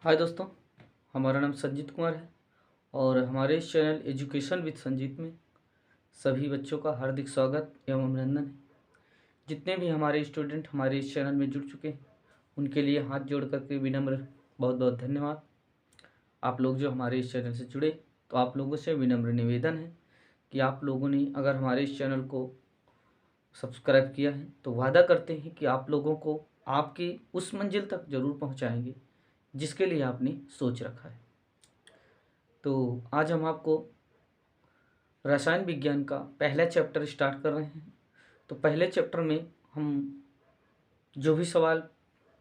हाय दोस्तों, हमारा नाम संजीत कुमार है और हमारे इस चैनल एजुकेशन विद संजीत में सभी बच्चों का हार्दिक स्वागत एवं अभिनंदन है। जितने भी हमारे स्टूडेंट हमारे इस चैनल में जुड़ चुके हैं उनके लिए हाथ जोड़ करके विनम्र बहुत बहुत धन्यवाद। आप लोग जो हमारे इस चैनल से जुड़े तो आप लोगों से विनम्र निवेदन है कि आप लोगों ने अगर हमारे इस चैनल को सब्सक्राइब किया है तो वादा करते हैं कि आप लोगों को आपकी उस मंजिल तक ज़रूर पहुँचाएँगे जिसके लिए आपने सोच रखा है। तो आज हम आपको रसायन विज्ञान का पहला चैप्टर स्टार्ट कर रहे हैं। तो पहले चैप्टर में हम जो भी सवाल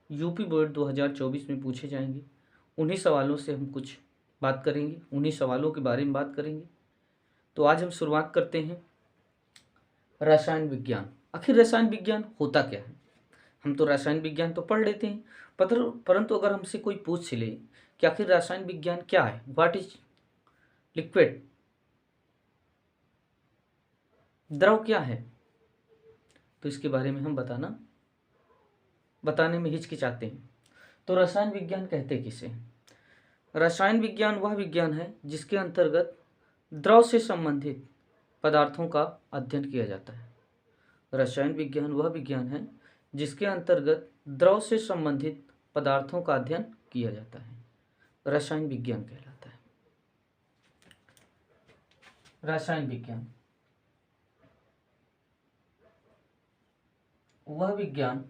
यूपी बोर्ड 2024 में पूछे जाएंगे उन्हीं सवालों से हम कुछ बात करेंगे, उन्हीं सवालों के बारे में बात करेंगे। तो आज हम शुरुआत करते हैं रसायन विज्ञान। आखिर रसायन विज्ञान होता क्या है? हम तो रसायन विज्ञान तो पढ़ लेते हैं, परंतु अगर हमसे कोई पूछ ले कि आखिर रसायन विज्ञान क्या है, व्हाट इज लिक्विड, द्रव क्या है, तो इसके बारे में हम बताने में हिचकिचाते हैं। तो रसायन विज्ञान कहते किसे हैं? रसायन विज्ञान वह विज्ञान है जिसके अंतर्गत द्रव से संबंधित पदार्थों का अध्ययन किया जाता है। रसायन विज्ञान वह विज्ञान है जिसके अंतर्गत द्रव से संबंधित पदार्थों का अध्ययन किया जाता है, रसायन विज्ञान कहलाता है। रसायन विज्ञान वह विज्ञान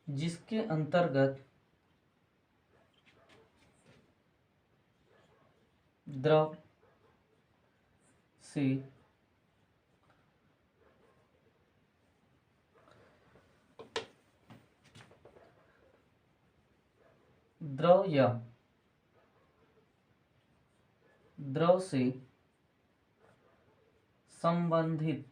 जिसके अंतर्गत द्रव से द्रव या द्रव से संबंधित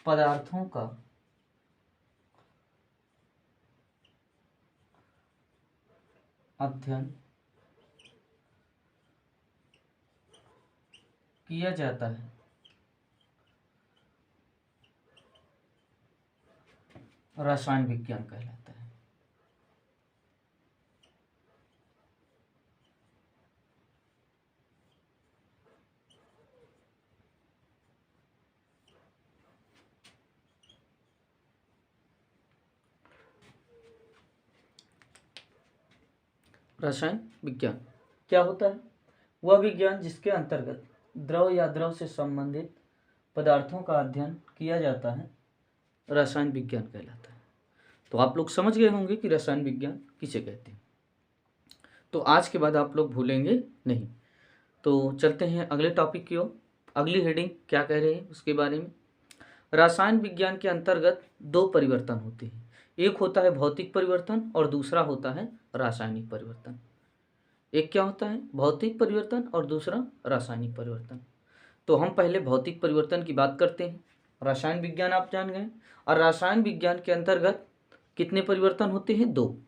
पदार्थों का अध्ययन किया जाता है, रसायन विज्ञान कहलाता है। रसायन विज्ञान क्या होता है? वह विज्ञान जिसके अंतर्गत द्रव या द्रव से संबंधित पदार्थों का अध्ययन किया जाता है, रसायन विज्ञान कहलाता है। तो आप लोग समझ गए होंगे कि रसायन विज्ञान किसे कहते हैं। तो आज के बाद आप लोग भूलेंगे नहीं। तो चलते हैं अगले टॉपिक की ओर। अगली हेडिंग क्या कह रहे हैं उसके बारे में। रसायन विज्ञान के अंतर्गत दो परिवर्तन होते हैं, एक होता है भौतिक परिवर्तन और दूसरा होता है रासायनिक परिवर्तन। एक क्या होता है? भौतिक परिवर्तन और दूसरा रासायनिक परिवर्तन। तो हम पहले भौतिक परिवर्तन की बात करते हैं। रसायन विज्ञान आप जान गए और रसायन विज्ञान के अंतर्गत कितने परिवर्तन होते हैं? दो।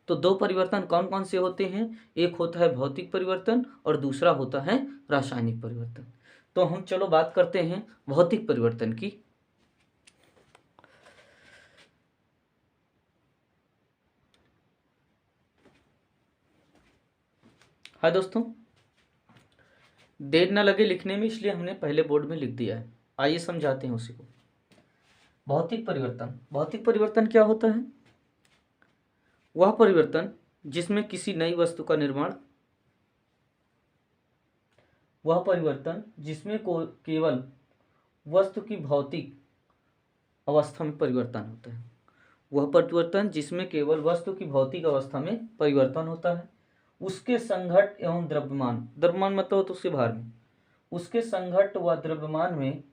तो दो परिवर्तन कौन कौन से होते हैं? एक होता है भौतिक परिवर्तन और दूसरा होता है रासायनिक परिवर्तन। तो हम चलो बात करते हैं भौतिक परिवर्तन की। हाँ दोस्तों, देर न लगे लिखने में, इसलिए हमने पहले बोर्ड में लिख दिया है। आइए समझाते हैं उसी को। भौतिक परिवर्तन, भौतिक परिवर्तन क्या होता है? वह परिवर्तन जिसमें किसी नई वस्तु का निर्माण, वह परिवर्तन जिसमें केवल वस्तु की भौतिक अवस्था में परिवर्तन होता है। वह परिवर्तन जिसमें केवल वस्तु की भौतिक अवस्था में परिवर्तन होता है, उसके संघट्ट एवं द्रव्यमान, द्रव्यमान मतलब तो उसके भार में, उसके संघट्ट व द्रव्यमान में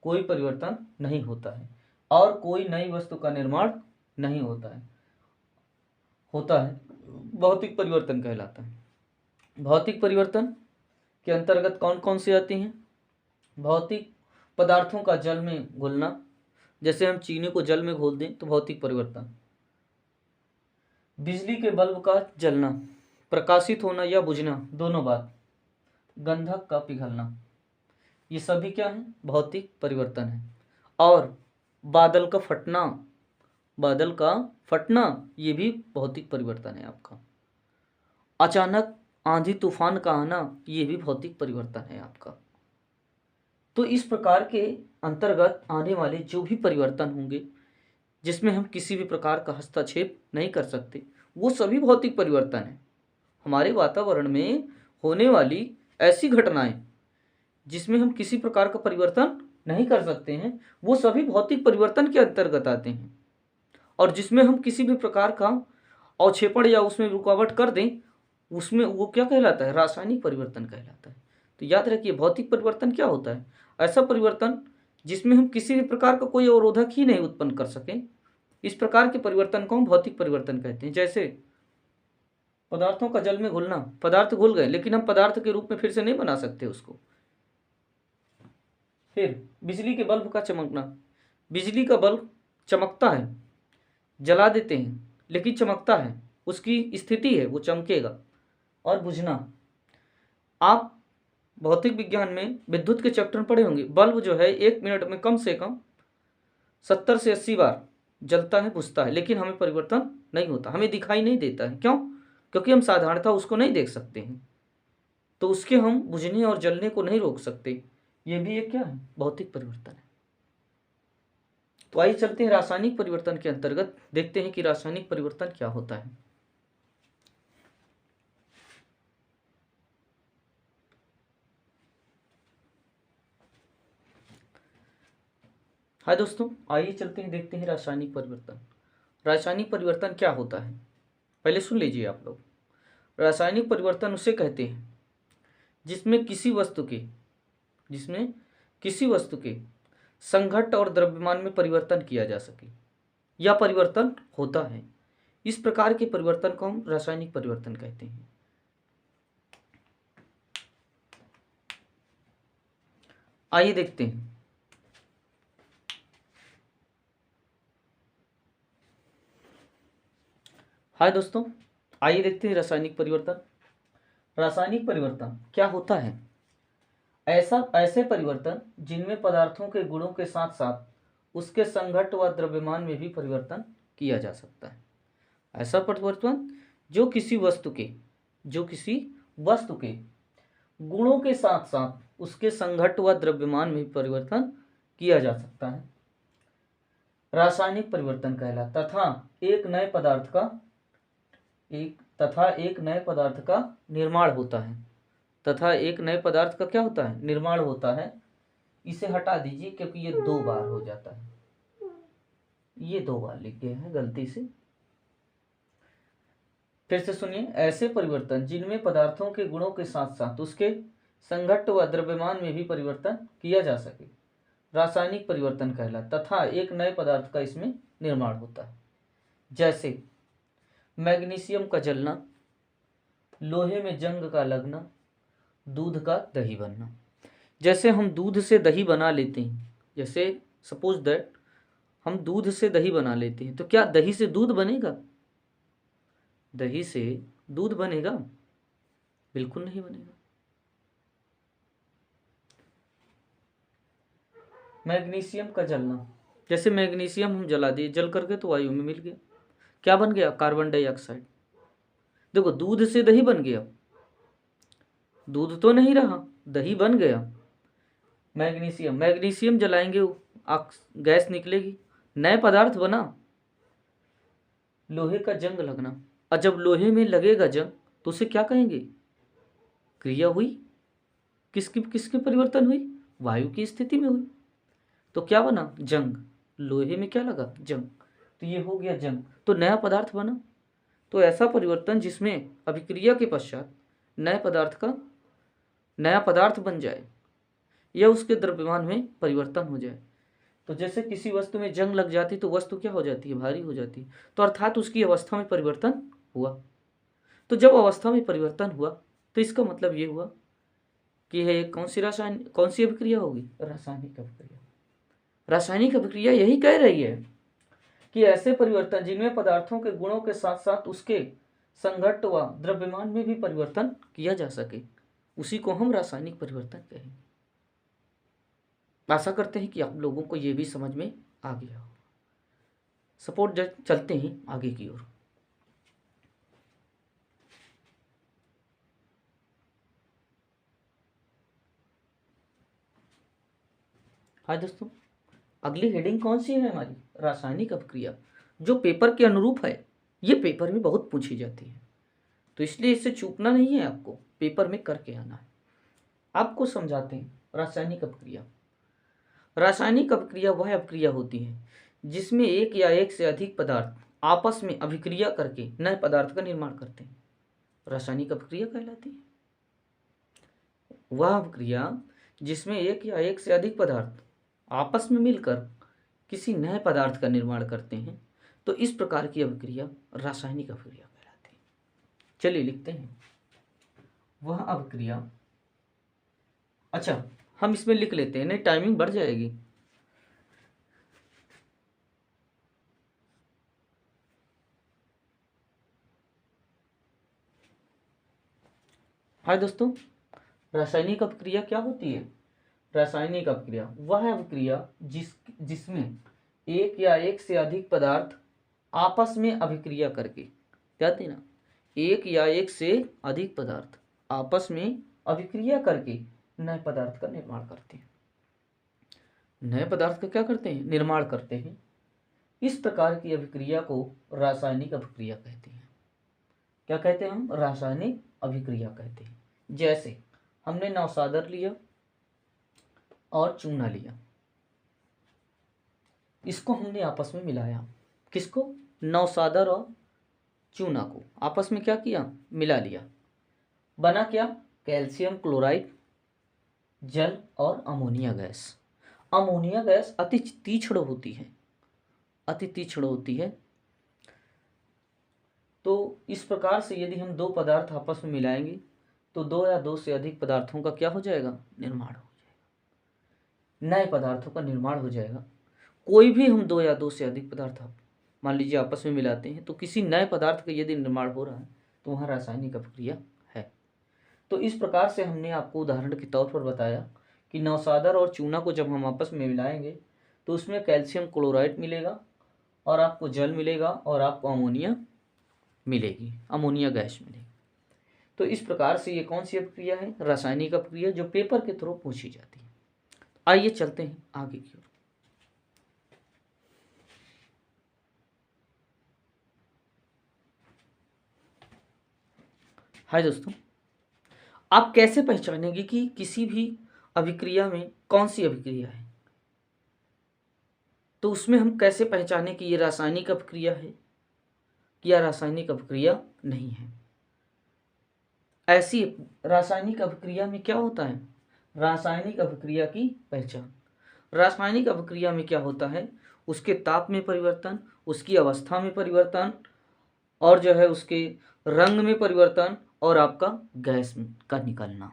कोई परिवर्तन नहीं होता है और कोई नई वस्तु का निर्माण नहीं होता है भौतिक परिवर्तन कहलाता है। भौतिक परिवर्तन के अंतर्गत कौन कौन से आते हैं? भौतिक पदार्थों का जल में घुलना, जैसे हम चीनी को जल में घोल दें तो भौतिक परिवर्तन। बिजली के बल्ब का जलना, प्रकाशित होना या बुझना, दोनों बात गंधक का पिघलना, ये सभी क्या है? भौतिक परिवर्तन है। और बादल का फटना, बादल का फटना ये भी भौतिक परिवर्तन है आपका। अचानक आंधी तूफान का आना ये भी भौतिक परिवर्तन है आपका। तो इस प्रकार के अंतर्गत आने वाले जो भी परिवर्तन होंगे जिसमें हम किसी भी प्रकार का हस्तक्षेप नहीं कर सकते, वो सभी भौतिक परिवर्तन है। हमारे वातावरण में होने वाली ऐसी घटनाएं जिसमें हम किसी प्रकार का परिवर्तन नहीं कर सकते हैं, वो सभी भौतिक परिवर्तन के अंतर्गत आते हैं। और जिसमें हम किसी भी प्रकार का अवक्षेपण या उसमें रुकावट कर दें, उसमें वो क्या कहलाता है? रासायनिक परिवर्तन कहलाता है। तो याद रखिए, भौतिक परिवर्तन क्या होता है? ऐसा परिवर्तन जिसमें हम किसी भी प्रकार का कोई अवरोधक ही नहीं उत्पन्न कर सकें, इस प्रकार के परिवर्तन को हम भौतिक परिवर्तन कहते हैं। जैसे पदार्थों का जल में घुलना, पदार्थ घुल गए लेकिन हम पदार्थ के रूप में फिर से नहीं बना सकते उसको। फिर बिजली के बल्ब का चमकना, बिजली का बल्ब चमकता है, जला देते हैं लेकिन चमकता है, उसकी स्थिति है वो चमकेगा। और बुझना, आप भौतिक विज्ञान में विद्युत के चैप्टर में पढ़े होंगे, बल्ब जो है 1 मिनट में कम से कम 70 से 80 बार जलता है, बुझता है, लेकिन हमें परिवर्तन नहीं होता, हमें दिखाई नहीं देता है। क्यों? क्योंकि हम साधारणतः उसको नहीं देख सकते हैं, तो उसके हम बुझने और जलने को नहीं रोक सकते। ये भी एक क्या है? भौतिक परिवर्तन है। तो आइए चलते हैं रासायनिक परिवर्तन के अंतर्गत, देखते हैं कि रासायनिक परिवर्तन क्या होता है। हाय दोस्तों, आइए चलते हैं, देखते हैं रासायनिक परिवर्तन। रासायनिक परिवर्तन क्या होता है, पहले सुन लीजिए आप लोग। रासायनिक परिवर्तन उसे कहते हैं जिसमें किसी वस्तु के संघट्ट और द्रव्यमान में परिवर्तन किया जा सके या परिवर्तन होता है। इस प्रकार के परिवर्तन को हम रासायनिक परिवर्तन कहते हैं। आइए देखते हैं। हाय दोस्तों, आइए देखते हैं रासायनिक परिवर्तन। रासायनिक परिवर्तन क्या होता है? ऐसे परिवर्तन जिनमें पदार्थों के गुणों के साथ साथ उसके संघट्ट व द्रव्यमान में भी परिवर्तन किया जा सकता है। ऐसा परिवर्तन जो किसी वस्तु के गुणों के साथ साथ उसके संघट्ट व द्रव्यमान में भी परिवर्तन किया जा सकता है, रासायनिक परिवर्तन कहलाता है। तथा एक नए पदार्थ का निर्माण होता है। तथा एक नए पदार्थ का क्या होता है? निर्माण होता है। इसे हटा दीजिए क्योंकि ये 2 बार हो जाता है, ये 2 बार लिख गए हैं गलती से। फिर से सुनिए, ऐसे परिवर्तन जिनमें पदार्थों के गुणों के साथ साथ उसके संघट्ट व द्रव्यमान में भी परिवर्तन किया जा सके, रासायनिक परिवर्तन कहलाता तथा एक नए पदार्थ का इसमें निर्माण होता है। जैसे मैग्नीशियम का जलना, लोहे में जंग का लगना, दूध का दही बनना। जैसे हम दूध से दही बना लेते हैं, जैसे सपोज दैट हम दूध से दही बना लेते हैं, तो क्या दही से दूध बनेगा? दही से दूध बनेगा? बिल्कुल नहीं बनेगा। मैग्नीशियम का जलना, जैसे मैग्नीशियम हम जला दिए, जल करके तो वायु में मिल गया, क्या बन गया? Carbon dioxide. देखो, दूध से दही बन गया, दूध तो नहीं रहा, दही बन गया। मैग्नीशियम जलाएंगे, गैस निकलेगी, नए पदार्थ बना। लोहे का जंग लगना, और जब लोहे में लगेगा जंग तो उसे क्या कहेंगे? क्रिया हुई। किसकी परिवर्तन हुई? वायु की स्थिति में हुई, तो क्या बना? जंग। लोहे में क्या लगा? जंग, तो ये हो गया जंग, तो नया पदार्थ बना। तो ऐसा परिवर्तन जिसमें अभिक्रिया के पश्चात नया पदार्थ बन जाए या उसके द्रव्यमान में परिवर्तन हो जाए। तो जैसे किसी वस्तु में जंग लग जाती तो वस्तु क्या हो जाती है? भारी हो जाती है। तो अर्थात उसकी अवस्था में परिवर्तन हुआ। तो जब अवस्था में परिवर्तन हुआ तो इसका मतलब ये हुआ कि है कौन सी अभिक्रिया होगी? रासायनिक अभिक्रिया। रासायनिक अभिक्रिया यही कह रही है कि ऐसे परिवर्तन जिनमें पदार्थों के गुणों के साथ साथ उसके संघट्ट व द्रव्यमान में भी परिवर्तन किया जा सके, उसी को हम रासायनिक परिवर्तन कहेंगे। आशा करते हैं कि आप लोगों को ये भी समझ में आ गया हो। सपोर्ट चलते हैं आगे की ओर। हाँ दोस्तों, अगली हेडिंग कौन सी है हमारी? रासायनिक अपक्रिया, जो पेपर के अनुरूप है। ये पेपर में बहुत पूछी जाती है, तो इसलिए इससे चूकना नहीं है, आपको पेपर में करके आना है। आपको समझाते हैं रासायनिक अपक्रिया। रासायनिक अपक्रिया वह अपक्रिया होती है जिसमें एक या एक से अधिक पदार्थ आपस में अभिक्रिया करके नए पदार्थ का निर्माण करते हैं, रासायनिक अपक्रिया कहलाती है। वह अपक्रिया जिसमें एक या एक से अधिक पदार्थ आपस में मिलकर किसी नए पदार्थ का निर्माण करते हैं, तो इस प्रकार की अभिक्रिया रासायनिक अभिक्रिया कहलाती है। चलिए लिखते हैं, वह अभिक्रिया। अच्छा, हम इसमें लिख लेते हैं, नहीं टाइमिंग बढ़ जाएगी। हाय दोस्तों, रासायनिक अपक्रिया क्या होती है? रासायनिक अपक्रिया वह अपक्रिया जिसमें एक या एक से अधिक पदार्थ आपस में अभिक्रिया करके, कहते हैं ना, एक या एक से अधिक पदार्थ आपस में अभिक्रिया करके नए पदार्थ का निर्माण करते हैं। नए पदार्थ का क्या करते हैं? निर्माण करते हैं। इस प्रकार की अभिक्रिया को रासायनिक अभिक्रिया कहते हैं। क्या कहते हैं हम? रासायनिक अभिक्रिया कहते हैं। जैसे हमने नौसादर लिया और चूना लिया, इसको हमने आपस में मिलाया। किसको? नौसादर और चूना को आपस में क्या किया? मिला लिया। बना क्या? कैल्शियम क्लोराइड, जल और अमोनिया गैस। अमोनिया गैस अति तीक्ष्ण होती है, अति तीक्ष्ण होती है। तो इस प्रकार से यदि हम दो पदार्थ आपस में मिलाएंगे तो दो या दो से अधिक पदार्थों का क्या हो जाएगा? निर्माण हो जाएगा, नए पदार्थों का निर्माण हो जाएगा। कोई भी हम दो या दो से अधिक पदार्थ मान लीजिए आपस में मिलाते हैं, तो किसी नए पदार्थ का यदि निर्माण हो रहा है तो वहाँ रासायनिक अपक्रिया है। तो इस प्रकार से हमने आपको उदाहरण के तौर पर बताया कि नौसादर और चूना को जब हम आपस में मिलाएंगे तो उसमें कैल्शियम क्लोराइड मिलेगा और आपको जल मिलेगा और आपको अमोनिया मिलेगी, अमोनिया गैस मिलेगी। तो इस प्रकार से ये कौन सी अपक्रिया है? रासायनिक अपक्रिया, जो पेपर के थ्रू पूछी जाती है। आइए चलते हैं आगे की ओर। हाय दोस्तों, आप कैसे पहचानेंगे कि किसी भी अभिक्रिया में कौन सी अभिक्रिया है? तो उसमें हम कैसे पहचानें कि ये रासायनिक अपक्रिया है या रासायनिक अपक्रिया नहीं है? ऐसी रासायनिक अपक्रिया में क्या होता है? रासायनिक अपक्रिया की पहचान। रासायनिक अपक्रिया में क्या होता है? उसके ताप में परिवर्तन, उसकी अवस्था में परिवर्तन, और जो है उसके रंग में परिवर्तन, और आपका गैस का निकलना।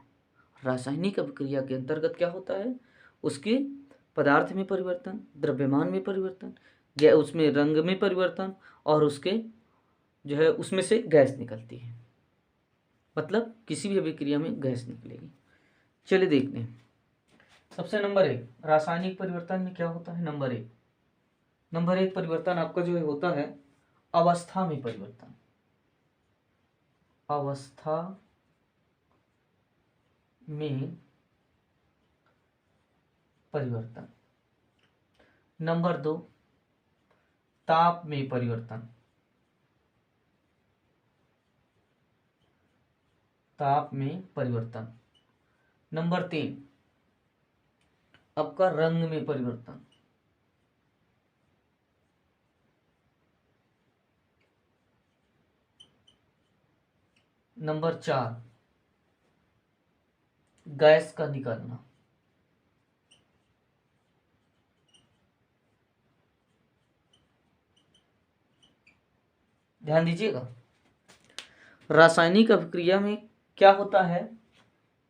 रासायनिक अपक्रिया के अंतर्गत क्या होता है? उसके पदार्थ में परिवर्तन, द्रव्यमान में परिवर्तन, उसमें रंग में परिवर्तन, और उसके जो है उसमें से गैस निकलती है। मतलब किसी भी अभिक्रिया में गैस निकलेगी। चलिए देखते हैं। सबसे नंबर 1 रासायनिक परिवर्तन में क्या होता है? नंबर एक परिवर्तन आपका जो है होता है अवस्था में परिवर्तन। अवस्था में परिवर्तन। नंबर 2 ताप में परिवर्तन। ताप में परिवर्तन। नंबर 3 आपका रंग में परिवर्तन। नंबर 4 गैस का निकलना। ध्यान दीजिएगा, रासायनिक अभिक्रिया में क्या होता है?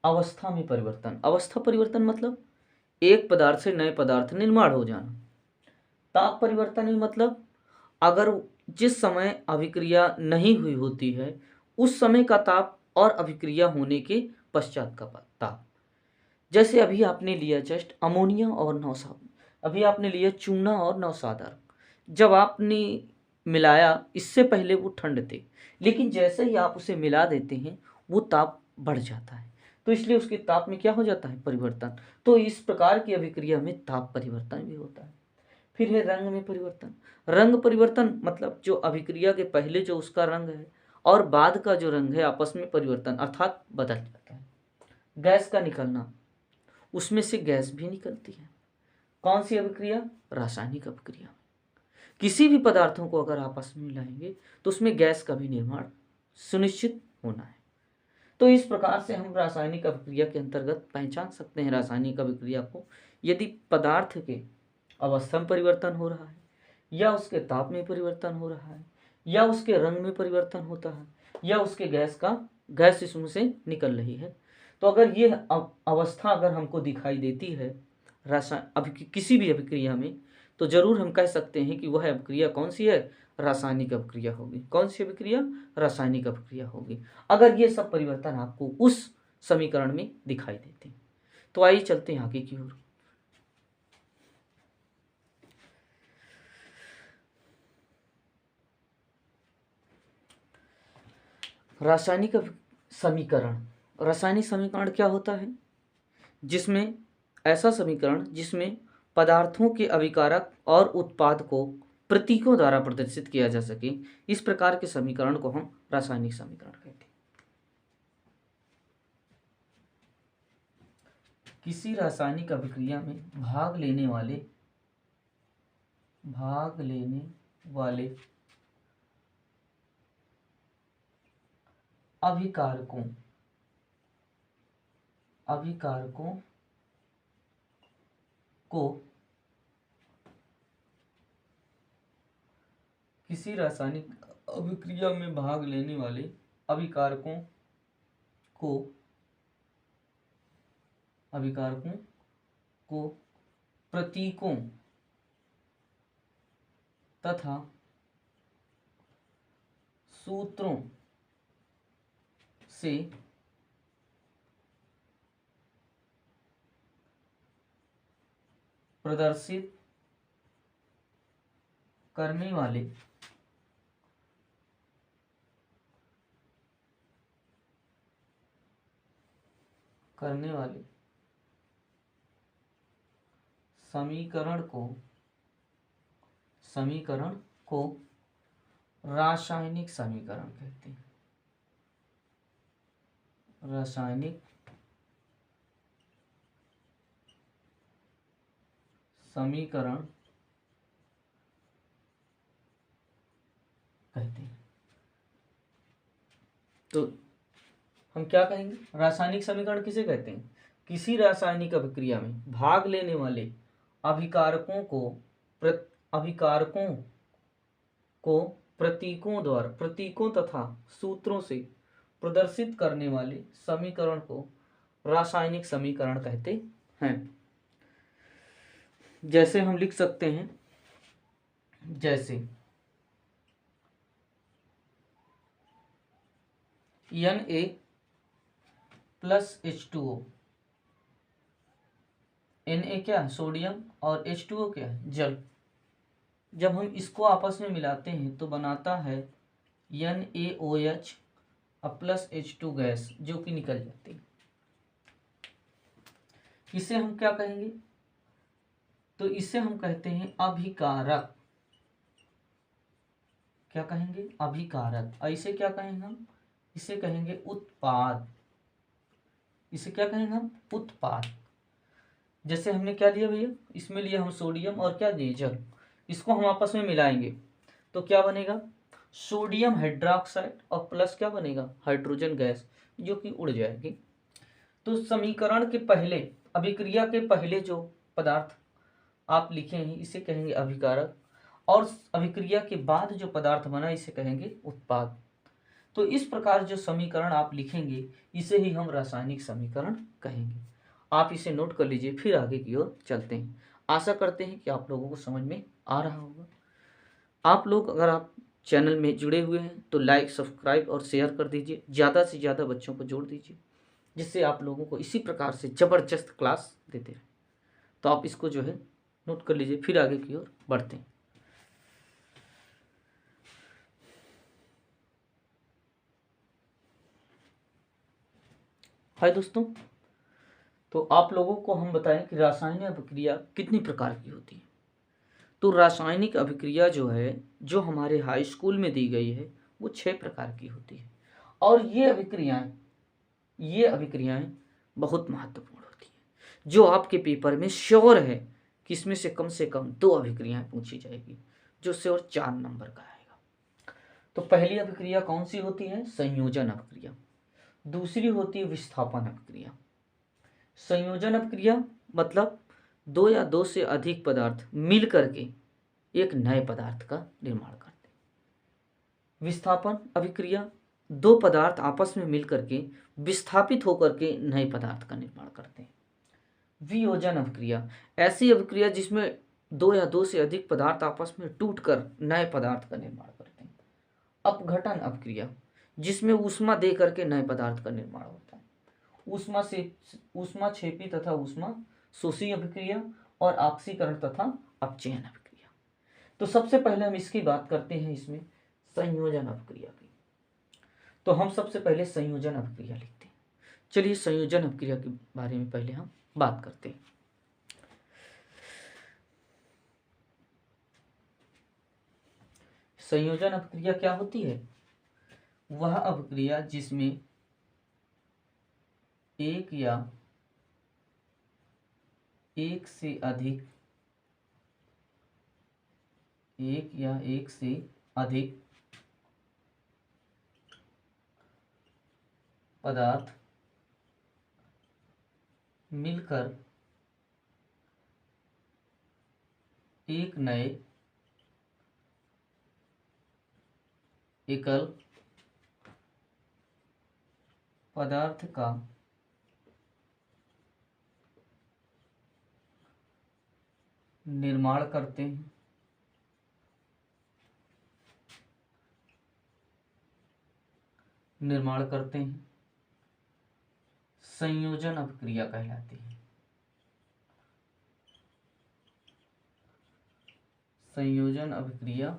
अवस्था में परिवर्तन। अवस्था परिवर्तन मतलब एक पदार्थ से नए पदार्थ निर्माण हो जाना। ताप परिवर्तन में मतलब अगर जिस समय अभिक्रिया नहीं हुई होती है उस समय का ताप और अभिक्रिया होने के पश्चात का ताप। जैसे अभी आपने लिया जस्ट अमोनिया और नौसाब, अभी आपने लिया चूना और नौसादार। जब आपने मिलाया, इससे पहले वो ठंड थे, लेकिन जैसे ही आप उसे मिला देते हैं वो ताप बढ़ जाता है, तो इसलिए उसके ताप में क्या हो जाता है, परिवर्तन। तो इस प्रकार की अभिक्रिया में ताप परिवर्तन भी होता है। फिर है रंग में परिवर्तन। रंग परिवर्तन मतलब जो अभिक्रिया के पहले जो उसका रंग है और बाद का जो रंग है आपस में परिवर्तन अर्थात बदल जाता है। गैस का निकलना, उसमें से गैस भी निकलती है। कौन सी अभिक्रिया, रासायनिक अभिक्रिया। किसी भी पदार्थों को अगर आपस में मिलाएंगे तो उसमें गैस का भी निर्माण सुनिश्चित होना है। तो इस प्रकार से हम रासायनिक अभिक्रिया के अंतर्गत पहचान सकते हैं रासायनिक अभिक्रिया को। यदि पदार्थ के अवस्था में परिवर्तन हो रहा है, या उसके ताप में परिवर्तन हो रहा है, या उसके रंग में परिवर्तन होता है, या उसके गैस इसमें से निकल रही है, तो अगर ये अवस्था अगर हमको दिखाई देती है किसी भी अभिक्रिया में, तो जरूर हम कह सकते हैं कि वह अभिक्रिया कौन सी है, रासायनिक अभिक्रिया होगी। कौन सी अभिक्रिया, रासायनिक अभिक्रिया होगी, अगर ये सब परिवर्तन आपको उस समीकरण में दिखाई देते हैं। तो आइए चलते हैं आगे की ओर। रासायनिक समीकरण। रासायनिक समीकरण क्या होता है, जिसमें ऐसा समीकरण जिसमें पदार्थों के अभिकारक और उत्पाद को प्रतीकों द्वारा प्रदर्शित किया जा सके, इस प्रकार के समीकरण को हम रासायनिक समीकरण कहते हैं। किसी रासायनिक अभिक्रिया में भाग लेने वाले अभिकारकों को किसी रासायनिक अभिक्रिया में भाग लेने वाले अभिकारकों को प्रतीकों तथा सूत्रों से प्रदर्शित करने वाले समीकरण को रासायनिक समीकरण कहते हैं। रासायनिक समीकरण कहते हैं। तो हम क्या कहेंगे, रासायनिक समीकरण किसे कहते हैं, किसी रासायनिक अभिक्रिया में भाग लेने वाले अभिकारकों को प्रतीकों तथा सूत्रों से प्रदर्शित करने वाले समीकरण को रासायनिक समीकरण कहते हैं। जैसे हम लिख सकते हैं, जैसे Na+H2O। Na क्या है, सोडियम, और H2O क्या है, जल। जब हम इसको आपस में मिलाते हैं तो बनाता है NaOH प्लस H2 गैस, जो कि निकल जाती है। इसे हम क्या कहेंगे, तो इसे हम कहते हैं अभिकारक। क्या कहेंगे, अभिकारक। ऐसे क्या कहेंगे हम, इसे कहेंगे उत्पाद। इसे क्या कहेंगे हम, उत्पाद। जैसे हमने क्या लिया भैया, इसमें लिया हम सोडियम और क्या दिए, जल। इसको हम आपस में मिलाएंगे तो क्या बनेगा, सोडियम हाइड्रोक्साइड और प्लस क्या बनेगा, हाइड्रोजन गैस, जो कि उड़ जाएगी। तो समीकरण के पहले, अभिक्रिया के पहले जो पदार्थ आप लिखे हैं इसे कहेंगे अभिकारक, और अभिक्रिया के बाद जो पदार्थ बना इसे कहेंगे उत्पाद। तो इस प्रकार जो समीकरण आप लिखेंगे इसे ही हम रासायनिक समीकरण कहेंगे। आप इसे नोट कर लीजिए, फिर आगे की ओर चलते हैं। आशा करते हैं कि आप लोगों को समझ में आ रहा होगा। आप लोग अगर आप चैनल में जुड़े हुए हैं तो लाइक, सब्सक्राइब और शेयर कर दीजिए, ज़्यादा से ज़्यादा बच्चों को जोड़ दीजिए। जिससे आप लोगों को इसी प्रकार से ज़बरदस्त क्लास देते रहे। तो आप इसको जो है नोट कर लीजिए, फिर आगे की ओर बढ़ते हैं। हाय दोस्तों, तो आप लोगों को हम बताएं कि रासायनिक अभिक्रिया कितनी प्रकार की होती है। तो रासायनिक अभिक्रिया जो है, जो हमारे हाई स्कूल में दी गई है, वो 6 प्रकार की होती है। और ये अभिक्रियाएं बहुत महत्वपूर्ण होती हैं, जो आपके पेपर में श्योर है कि इसमें से कम 2 अभिक्रियाएं पूछी जाएगी, जो श्योर 4 नंबर का आएगा। तो पहली अभिक्रिया कौन सी होती है? संयोजन अभिक्रिया। दूसरी होती है विस्थापन अभिक्रिया। संयोजन अभिक्रिया मतलब 2 या 2 से अधिक पदार्थ मिल करके एक नए पदार्थ का निर्माण करते हैं। विस्थापन अभिक्रिया 2 पदार्थ आपस में मिल करके विस्थापित होकर के नए पदार्थ का निर्माण करते हैं। वियोजन अभिक्रिया ऐसी अभिक्रिया जिसमें 2 या 2 से अधिक पदार्थ आपस में टूटकर नए पदार्थ का निर्माण करते हैं। अपघटन अभिक्रिया जिसमें ऊष्मा दे करके नए पदार्थ का निर्माण होता है। ऊष्मा क्षेपी तथा ऊष्मा शोषी अभिक्रिया और ऑक्सीकरण तथा अपचयन अभिक्रिया। तो सबसे पहले हम इसकी बात करते हैं, इसमें संयोजन अभिक्रिया की। तो हम सबसे पहले संयोजन अभिक्रिया लिखते हैं। चलिए संयोजन अभिक्रिया के बारे में पहले हम बात करते हैं। संयोजन अभिक्रिया क्या होती है? वह अभिक्रिया जिसमें एक या एक से अधिक पदार्थ मिलकर एक नए एकल पदार्थ का निर्माण करते हैं। संयोजन अभिक्रिया कहलाती है। संयोजन अभिक्रिया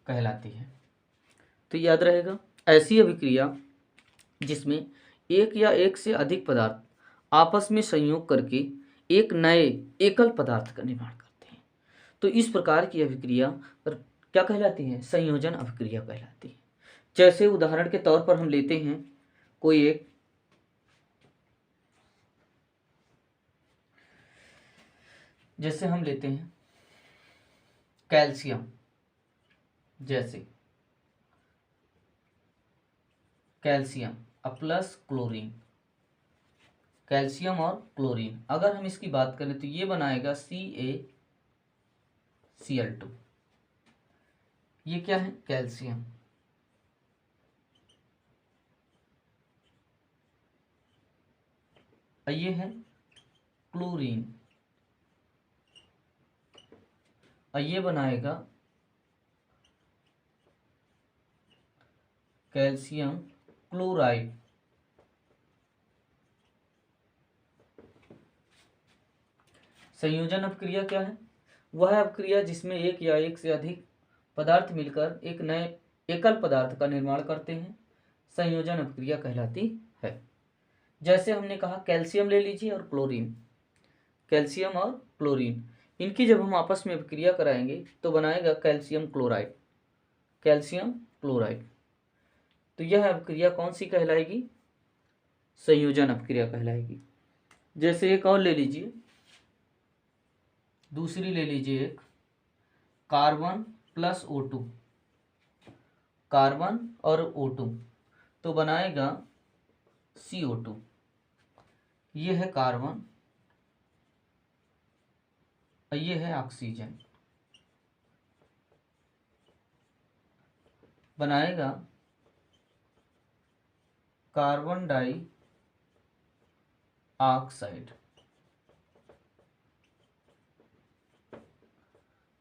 कहलाती है। तो याद रहेगा, ऐसी अभिक्रिया जिसमें एक या एक से अधिक पदार्थ आपस में संयोग करके एक नए एकल पदार्थ का निर्माण करते हैं। तो इस प्रकार की अभिक्रिया क्या कहलाती है? संयोजन अभिक्रिया कहलाती है। जैसे उदाहरण के तौर पर हम लेते हैं कोई एक जैसे हम लेते हैं कैल्शियम, जैसे कैल्शियम प्लस क्लोरीन, कैल्शियम और क्लोरीन, अगर हम इसकी बात करें तो ये बनाएगा CaCl2। ये क्या है? कैल्शियम। ये है क्लोरीन, ये बनाएगा कैल्शियम क्लोराइड। संयोजन अभिक्रिया क्या है? वह अभिक्रिया जिसमें एक या एक से अधिक पदार्थ मिलकर एक नए एकल पदार्थ का निर्माण करते हैं, संयोजन अभिक्रिया कहलाती है। जैसे हमने कहा कैल्शियम ले लीजिए और क्लोरीन, कैल्शियम और क्लोरीन, इनकी जब हम आपस में अभिक्रिया कराएंगे तो बनाएगा कैल्शियम क्लोराइड, कैल्शियम क्लोराइड। तो यह अभिक्रिया कौन सी कहलाएगी? संयोजन अभिक्रिया कहलाएगी। जैसे एक और ले लीजिए, दूसरी ले लीजिए एक कार्बन प्लस O2, कार्बन और O2, तो बनाएगा CO2। ये है कार्बन, ये है ऑक्सीजन, बनाएगा carbon dioxide,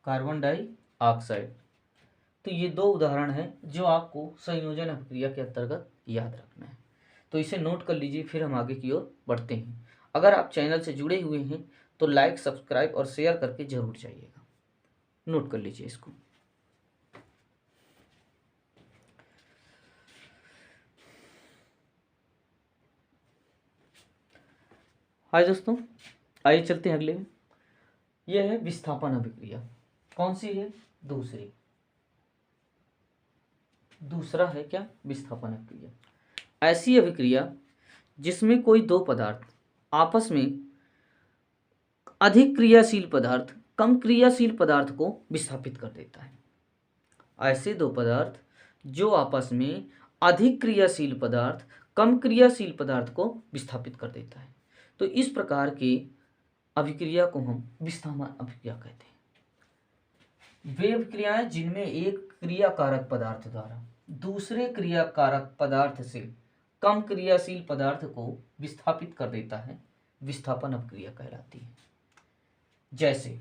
carbon dioxide. तो ये 2 उदाहरण हैं जो आपको संयोजन अभिक्रिया के अंतर्गत याद रखना है। तो इसे नोट कर लीजिए, फिर हम आगे की ओर बढ़ते हैं। अगर आप चैनल से जुड़े हुए हैं तो लाइक, सब्सक्राइब और शेयर करके जरूर जाइएगा। नोट कर लीजिए इसको। हाय दोस्तों, आइए चलते हैं अगले में। यह है विस्थापन अभिक्रिया। कौन सी है? दूसरा है क्या? विस्थापन अभिक्रिया। ऐसी अभिक्रिया जिसमें कोई 2 पदार्थ आपस में अधिक क्रियाशील पदार्थ कम क्रियाशील पदार्थ को विस्थापित कर देता है। ऐसे 2 पदार्थ जो आपस में अधिक क्रियाशील पदार्थ कम क्रियाशील पदार्थ को विस्थापित कर देता है। तो इस प्रकार की अभिक्रिया को हम विस्थापन अभिक्रिया कहते हैं। वे अभिक्रियाएं जिनमें एक क्रियाकारक पदार्थ द्वारा दूसरे क्रियाकारक पदार्थ से कम क्रियाशील पदार्थ को विस्थापित कर देता है, विस्थापन अभिक्रिया कहलाती है। जैसे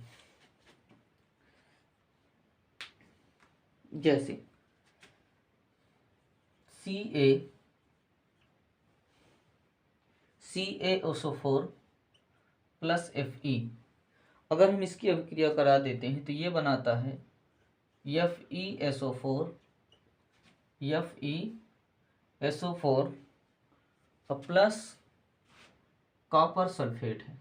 CaSO4 प्लस Fe। अगर हम इसकी अभिक्रिया करा देते हैं तो ये बनाता है FeSO4 प्लस कॉपर सल्फेट है,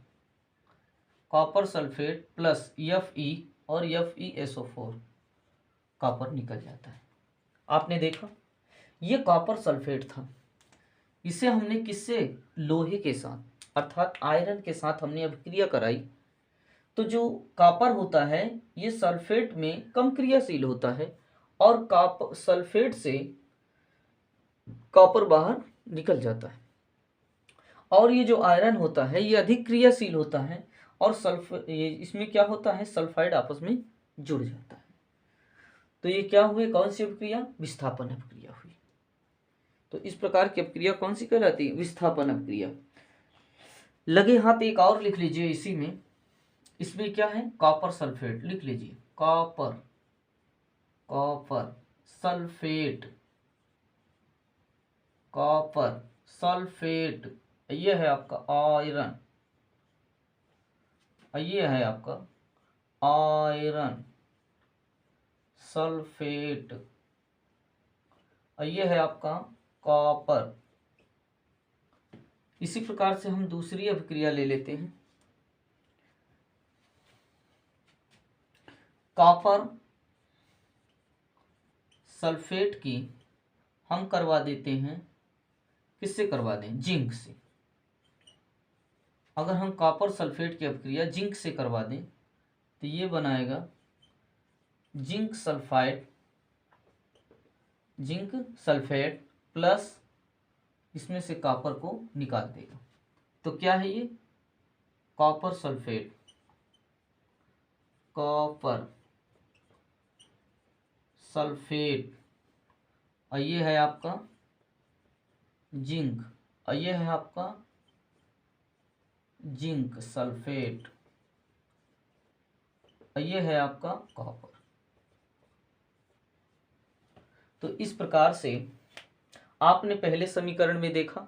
कॉपर सल्फेट प्लस Fe और FeSO4, कॉपर निकल जाता है। आपने देखा ये कॉपर सल्फेट था, इसे हमने किससे? लोहे के साथ अर्थात आयरन के साथ हमने अभिक्रिया कराई। तो जो कॉपर होता है ये सल्फेट में कम क्रियाशील होता है और कॉपर सल्फेट से कॉपर बाहर निकल जाता है। और ये जो आयरन होता है ये अधिक क्रियाशील होता है और इसमें क्या होता है? सल्फाइड आपस में जुड़ जाता है। तो ये क्या हुए? कौन सी अभिक्रिया? विस्थापन अभिक्रिया हुई। तो इस प्रकार की अभिक्रिया कौन सी कहलाती है? विस्थापन अभिक्रिया। लगे हाथ एक और लिख लीजिए इसी में। इसमें क्या है? कॉपर सल्फेट लिख लीजिए, कॉपर सल्फेट। ये है आपका आयरन, ये है आपका आयरन सल्फेट, ये है आपका कॉपर। इसी प्रकार से हम दूसरी अभिक्रिया ले लेते हैं। कॉपर सल्फेट की हम करवा देते हैं, किससे करवा दें? जिंक से। अगर हम कॉपर सल्फेट की अभिक्रिया जिंक से करवा दें तो ये बनाएगा जिंक सल्फेट प्लस इसमें से कॉपर को निकाल देगा। तो क्या है ये? कॉपर सल्फेट और ये है आपका जिंक, और ये है आपका जिंक सल्फेट, और ये है आपका कॉपर। तो इस प्रकार से आपने पहले समीकरण में देखा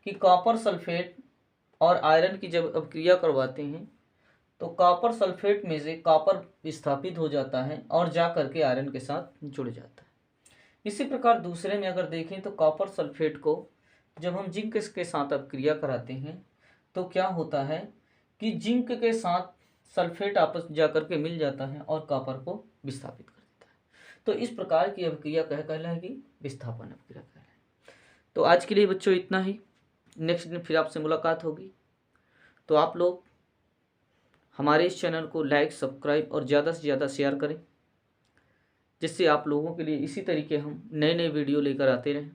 कि कॉपर सल्फेट और आयरन की जब अभिक्रिया करवाते हैं तो कॉपर सल्फेट में से कॉपर विस्थापित हो जाता है और जा करके आयरन के साथ जुड़ जाता है। इसी प्रकार दूसरे में अगर देखें तो कॉपर सल्फेट को जब हम जिंक के साथ अभिक्रिया कराते हैं तो क्या होता है कि जिंक के साथ सल्फेट आपस जा करके मिल जाता है और कॉपर को विस्थापित कर देता है। तो इस प्रकार की अभिक्रिया कहलाएगी विस्थापन अभिक्रिया कहलाएगी। तो आज के लिए बच्चों इतना ही। नेक्स्ट दिन फिर आपसे मुलाकात होगी। तो आप लोग हमारे इस चैनल को लाइक, सब्सक्राइब और ज़्यादा से ज़्यादा शेयर करें, जिससे आप लोगों के लिए इसी तरीके हम नए नए वीडियो लेकर आते रहें।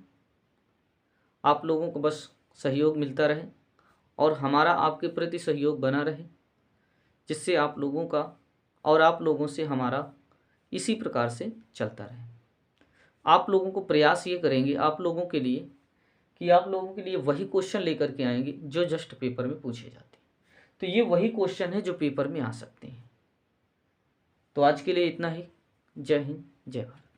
आप लोगों को बस सहयोग मिलता रहे और हमारा आपके प्रति सहयोग बना रहे, जिससे आप लोगों का और आप लोगों से हमारा इसी प्रकार से चलता रहे। आप लोगों को प्रयास ये करेंगे आप लोगों के लिए कि आप लोगों के लिए वही क्वेश्चन लेकर के आएंगे जो जस्ट पेपर में पूछे जाते हैं। तो ये वही क्वेश्चन है जो पेपर में आ सकते हैं। तो आज के लिए इतना ही। जय हिंद, जय भारत।